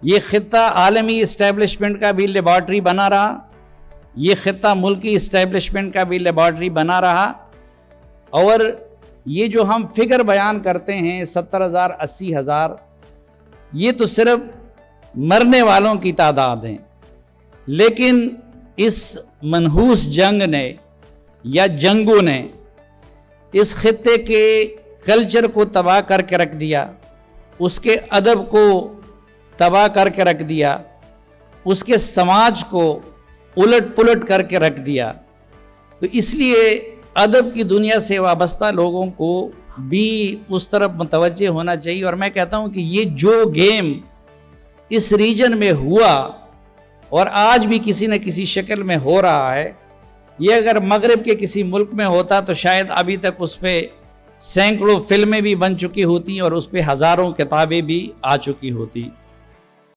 ये ख़ित्ता आलमी इस्टेब्लिशमेंट का भी लेबॉर्ट्री बना रहा, ये ख़ित्ता मुल्की इस्टेब्लिशमेंट का भी लेबॉर्ट्री बना रहा। और ये जो हम फिगर बयान करते हैं 70,000 80,000, ये तो सिर्फ मरने वालों की तादाद है, लेकिन इस मनहूस जंग ने या जंगों ने इस खित्ते के कल्चर को तबाह करके रख दिया, उसके अदब को तबाह करके रख दिया, उसके समाज को उलट पुलट करके रख दिया। तो इसलिए अदब की दुनिया से वाबस्ता लोगों को भी उस तरफ मुतवज्जे होना चाहिए। और मैं कहता हूँ कि ये जो गेम इस रीजन में हुआ और आज भी किसी न किसी शक्ल में हो रहा है, ये अगर मगरिब के किसी मुल्क में होता तो शायद अभी तक उस पर सैकड़ों फिल्में भी बन चुकी होती और उस पर हज़ारों किताबें भी आ चुकी होती।